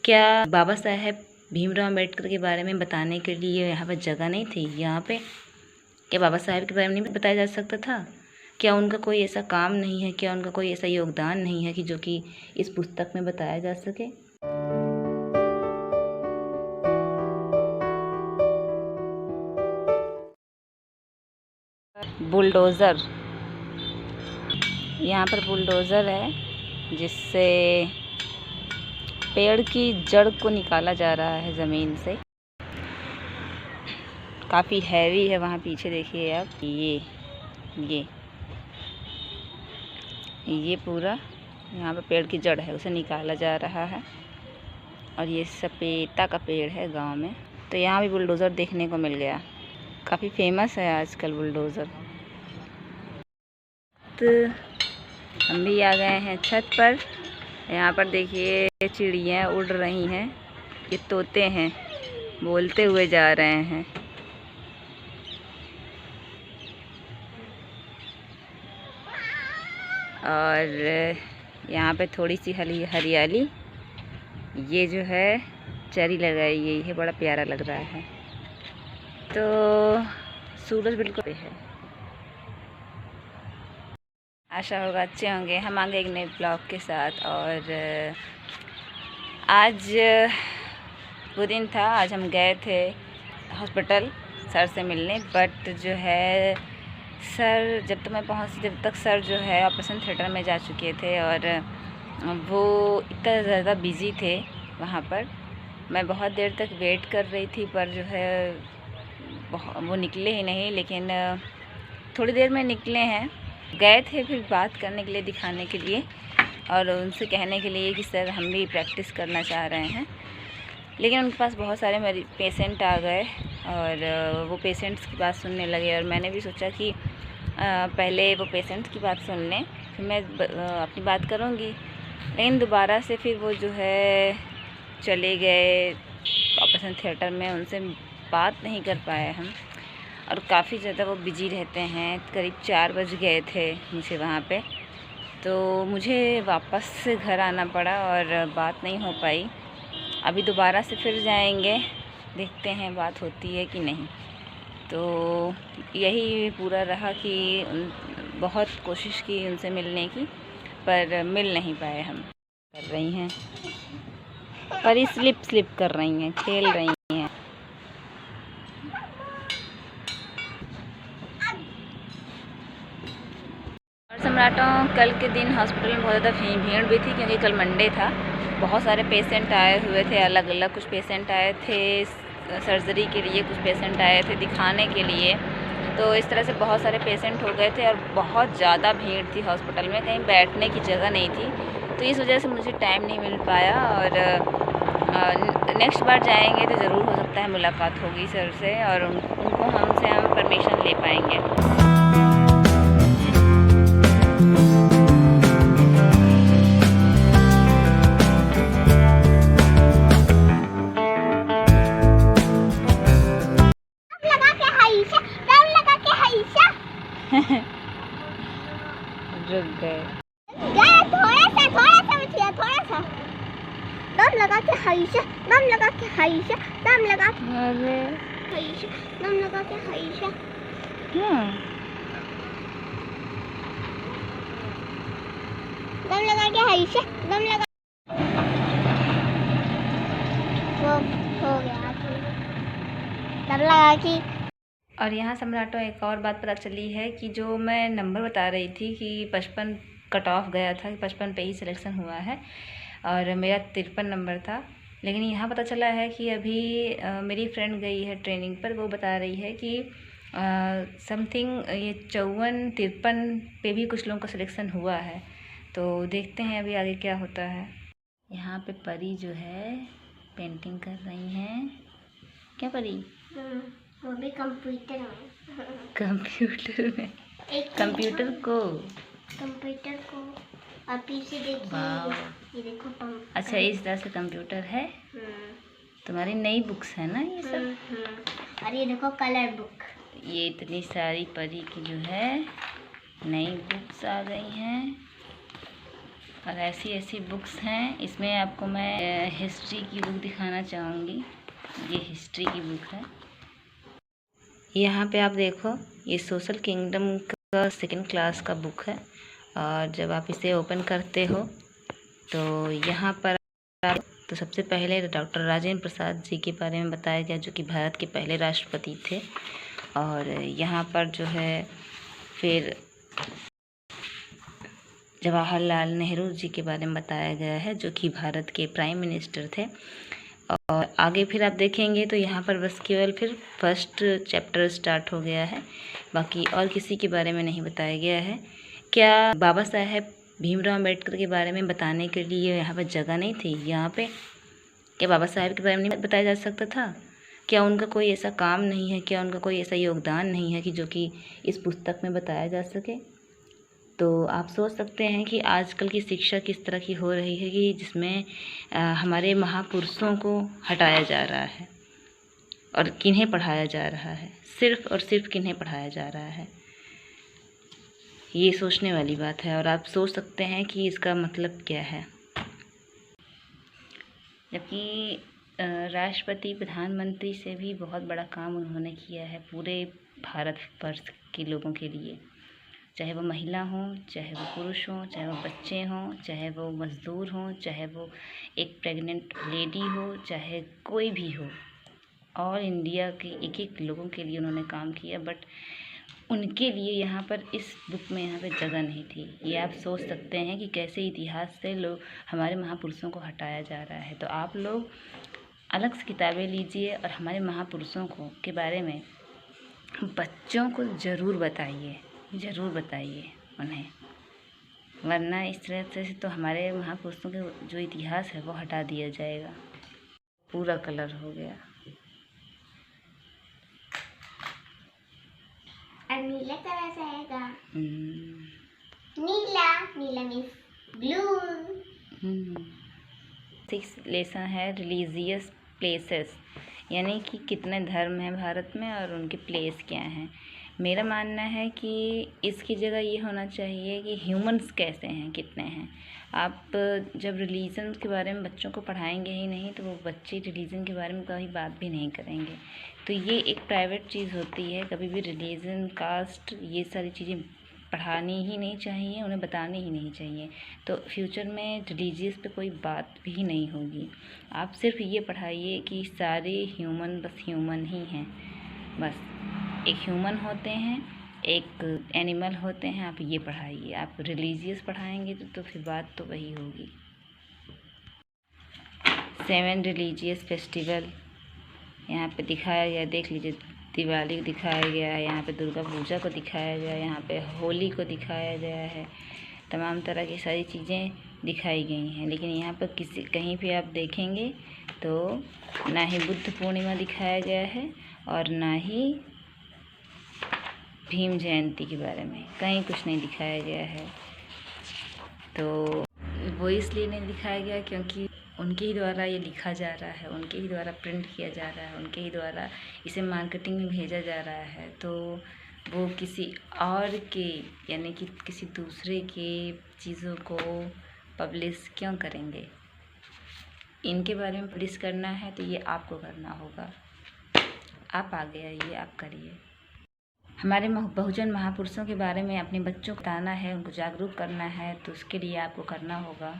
क्या बाबा साहेब भीमराव अम्बेडकर के बारे में बताने के लिए यहाँ पर जगह नहीं थी? यहाँ पे क्या बाबा साहेब के बारे में नहीं बताया जा सकता था? क्या उनका कोई ऐसा काम नहीं है, क्या उनका कोई ऐसा योगदान नहीं है कि जो कि इस पुस्तक में बताया जा सके? बुलडोज़र, यहाँ पर बुलडोज़र है जिससे पेड़ की जड़ को निकाला जा रहा है ज़मीन से। काफ़ी हैवी है। वहाँ पीछे देखिए आप, ये पूरा यहाँ पर पेड़ की जड़ है, उसे निकाला जा रहा है। और ये सपेता का पेड़ है गांव में। तो यहाँ भी बुलडोज़र देखने को मिल गया। काफ़ी फेमस है आजकल बुलडोज़र। तो हम भी आ गए हैं छत पर। यहाँ पर देखिए चिड़ियाँ उड़ रही हैं। ये तोते हैं, बोलते हुए जा रहे हैं। और यहाँ पे थोड़ी सी हरियाली, ये जो है चरी लगाई गई है, बड़ा प्यारा लग रहा है। तो सूरज बिल्कुल है। आशा होगा अच्छे होंगे। हम आगे एक नए ब्लॉग के साथ। और आज वो दिन था, आज हम गए थे हॉस्पिटल सर से मिलने। बट जो है सर, जब तक सर जो है ऑपरेशन थिएटर में जा चुके थे और वो इतना ज़्यादा बिज़ी थे वहाँ पर। मैं बहुत देर तक वेट कर रही थी पर जो है वो निकले ही नहीं। लेकिन थोड़ी देर में निकले हैं। गए थे फिर बात करने के लिए, दिखाने के लिए और उनसे कहने के लिए कि सर हम भी प्रैक्टिस करना चाह रहे हैं। लेकिन उनके पास बहुत सारे मेरे पेशेंट आ गए और वो पेशेंट्स की बात सुनने लगे। और मैंने भी सोचा कि पहले वो पेशेंट्स की बात सुन लें, फिर मैं अपनी बात करूँगी। लेकिन दोबारा से फिर वो जो है चले गए ऑपरेशन थिएटर में, उनसे बात नहीं कर पाए हम। और काफ़ी ज़्यादा वो बिजी रहते हैं। करीब 4 बज गए थे मुझे वहाँ पे। तो मुझे वापस से घर आना पड़ा और बात नहीं हो पाई। अभी दोबारा से फिर जाएंगे, देखते हैं बात होती है कि नहीं। तो यही पूरा रहा कि बहुत कोशिश की उनसे मिलने की, पर मिल नहीं पाए हम। कर रही हैं पर ये स्लिप कर रही हैं, खेल रही हैं। और सम्राटों, कल के दिन हॉस्पिटल में बहुत ज़्यादा भीड़ भी थी क्योंकि कल मंडे था। बहुत सारे पेशेंट आए हुए थे, अलग अलग। कुछ पेशेंट आए थे सर्जरी के लिए, कुछ पेशेंट आए थे दिखाने के लिए। तो इस तरह से बहुत सारे पेशेंट हो गए थे और बहुत ज़्यादा भीड़ थी हॉस्पिटल में, कहीं बैठने की जगह नहीं थी। तो इस वजह से मुझे टाइम नहीं मिल पाया। और नेक्स्ट बार जाएंगे तो ज़रूर हो सकता है मुलाकात होगी सर से और उनको हम परमिशन ले पाएंगे। रुक गए। दम लगा के हईशा, दम लगा के हईशा, दम लगा के हईशा, दम लगा के हईशा। दम लगा के हईशा, दम लगा। वो हो गया दम लगा के। और यहाँ सम्राटों एक और बात पता चली है कि जो मैं नंबर बता रही थी कि 55 कट ऑफ गया था, 55 पे ही सिलेक्शन हुआ है और मेरा 53 नंबर था। लेकिन यहाँ पता चला है कि अभी मेरी फ्रेंड गई है ट्रेनिंग पर, वो बता रही है कि समथिंग ये 54-53 पे भी कुछ लोगों का सिलेक्शन हुआ है। तो देखते हैं अभी आगे क्या होता है। यहाँ पे परी जो है पेंटिंग कर रही हैं। क्या परी? वो भी कंप्यूटर में। कंप्यूटर में? कंप्यूटर को और पीछे देखिए, ये देखो अच्छा, इस तरह से कंप्यूटर है। तुम्हारी नई बुक्स है ना ये सब? और ये देखो कलर बुक। ये इतनी सारी परी की जो है नई बुक्स आ गई हैं और ऐसी ऐसी बुक्स हैं। इसमें आपको मैं हिस्ट्री की बुक दिखाना चाहूँगी। ये हिस्ट्री की बुक है। यहाँ पे आप देखो, ये सोशल किंगडम का 2nd क्लास का बुक है। और जब आप इसे ओपन करते हो तो यहाँ पर तो सबसे पहले डॉक्टर राजेंद्र प्रसाद जी के बारे में बताया गया, जो कि भारत के पहले राष्ट्रपति थे। और यहाँ पर जो है फिर जवाहरलाल नेहरू जी के बारे में बताया गया है, जो कि भारत के प्राइम मिनिस्टर थे। और आगे फिर आप देखेंगे तो यहाँ पर बस केवल फिर फर्स्ट चैप्टर स्टार्ट हो गया है, बाकी और किसी के बारे में नहीं बताया गया है। क्या बाबा साहेब भीमराव अम्बेडकर के बारे में बताने के लिए यहाँ पर जगह नहीं थी? यहाँ पे क्या बाबा साहेब के बारे में नहीं बताया जा सकता था? क्या उनका कोई ऐसा काम नहीं है? क्या उनका कोई ऐसा योगदान नहीं है कि जो कि इस पुस्तक में बताया जा सके? तो आप सोच सकते हैं कि आजकल की शिक्षा किस तरह की हो रही है, कि जिसमें हमारे महापुरुषों को हटाया जा रहा है और किन्हें पढ़ाया जा रहा है, सिर्फ़ और सिर्फ किन्हें पढ़ाया जा रहा है। ये सोचने वाली बात है। और आप सोच सकते हैं कि इसका मतलब क्या है। जबकि राष्ट्रपति प्रधानमंत्री से भी बहुत बड़ा काम उन्होंने किया है पूरे भारतवर्ष के लोगों के लिए, चाहे वो महिला हों, चाहे वो पुरुष हों, चाहे वो बच्चे हों, चाहे वो मज़दूर हों, चाहे वो एक प्रेग्नेंट लेडी हो, चाहे कोई भी हो। और इंडिया के एक एक लोगों के लिए उन्होंने काम किया, बट उनके लिए यहाँ पर इस बुक में यहाँ पे जगह नहीं थी। ये आप सोच सकते हैं कि कैसे इतिहास से लोग हमारे महापुरुषों को हटाया जा रहा है। तो आप लोग अलग से किताबें लीजिए और हमारे महापुरुषों को के बारे में बच्चों को ज़रूर बताइए उन्हें, वरना इस तरह से तो हमारे महापुरुषों के जो इतिहास है वो हटा दिया जाएगा। पूरा कलर हो गया। और नीला कलर से आएगा। नीला मीन्स ब्लू। 6 लेसन है रिलीजियस प्लेसेस, यानी कि कितने धर्म हैं भारत में और उनके प्लेस क्या हैं। मेरा मानना है कि इसकी जगह ये होना चाहिए कि ह्यूमंस कैसे हैं, कितने हैं। आप जब रिलीजन के बारे में बच्चों को पढ़ाएंगे ही नहीं तो वो बच्चे रिलीजन के बारे में कभी बात भी नहीं करेंगे। तो ये एक प्राइवेट चीज़ होती है। कभी भी रिलीजन, कास्ट, ये सारी चीज़ें पढ़ानी ही नहीं चाहिए, उन्हें बतानी ही नहीं चाहिए। तो फ्यूचर में रिलीजियस पे कोई बात भी नहीं होगी। आप सिर्फ ये पढ़ाइए कि सारे ह्यूमन बस ह्यूमन ही हैं, बस एक ह्यूमन होते हैं, एक एनिमल होते हैं। आप ये पढ़ाइए। आप रिलीजियस पढ़ाएंगे तो फिर बात तो वही होगी। 7 रिलीजियस फेस्टिवल यहाँ पे दिखाया गया, देख लीजिए। दिवाली को दिखाया गया है, यहाँ पे दुर्गा पूजा को दिखाया गया है, यहाँ पे होली को दिखाया गया है। तमाम तरह की सारी चीज़ें दिखाई गई हैं। लेकिन यहाँ पर कहीं पे आप देखेंगे तो ना ही बुद्ध पूर्णिमा दिखाया गया है और ना ही भीम जयंती के बारे में कहीं कुछ नहीं दिखाया गया है। तो वो इसलिए नहीं दिखाया गया क्योंकि उनके ही द्वारा ये लिखा जा रहा है, उनके ही द्वारा प्रिंट किया जा रहा है, उनके ही द्वारा इसे मार्केटिंग में भेजा जा रहा है। तो वो किसी और के, यानी कि किसी दूसरे के चीज़ों को पब्लिश क्यों करेंगे। इनके बारे में पब्लिश करना है तो ये आपको करना होगा। आप आगे आइए, आप करिए। हमारे बहुजन महापुरुषों के बारे में अपने बच्चों को बताना है, उनको जागरूक करना है, तो उसके लिए आपको करना होगा।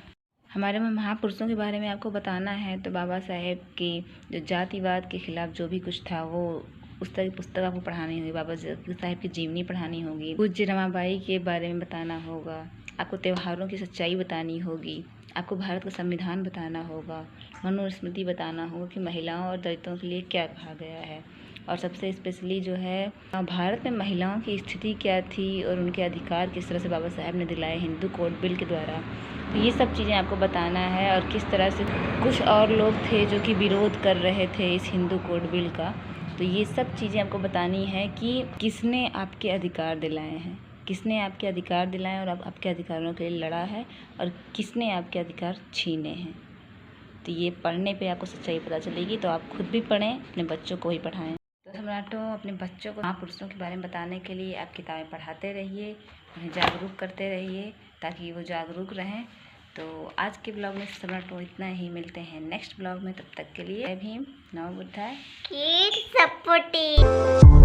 हमारे महापुरुषों के बारे में आपको बताना है तो बाबा साहेब की जो जातिवाद के खिलाफ जो भी कुछ था वो उस तरह की पुस्तक आपको पढ़ानी होगी। बाबा साहेब की जीवनी पढ़ानी होगी। पूज्य रमाबाई के बारे में बताना होगा। आपको त्योहारों की सच्चाई बतानी होगी। आपको भारत का संविधान बताना होगा। मनुस्मृति बताना होगा कि महिलाओं और दलितों के लिए क्या कहा गया है। और सबसे स्पेशली जो है भारत में महिलाओं की स्थिति क्या थी और उनके अधिकार किस तरह से बाबा साहेब ने दिलाए हिंदू कोड बिल के द्वारा। तो ये सब चीज़ें आपको बताना है। और किस तरह से कुछ और लोग थे जो कि विरोध कर रहे थे इस हिंदू कोड बिल का। तो ये सब चीज़ें आपको बतानी है कि किसने आपके अधिकार दिलाए हैं, किसने आपके अधिकार दिलाए और आपके अधिकारों के लिए लड़ा है और किसने आपके अधिकार छीने हैं। तो ये पढ़ने पे आपको सच्चाई पता चलेगी। तो आप खुद भी पढ़ें, अपने बच्चों को भी पढ़ाएं। तो सम्राटों, अपने बच्चों को महापुरुषों के बारे में बताने के लिए आप किताबें पढ़ाते रहिए, उन्हें जागरूक करते रहिए ताकि वो जागरूक रहें। तो आज के ब्लॉग में तो इतना ही, मिलते हैं नेक्स्ट ब्लॉग में, तब तक के लिए जय भीम, नमो बुद्धाय, कीप सपोर्टिंग।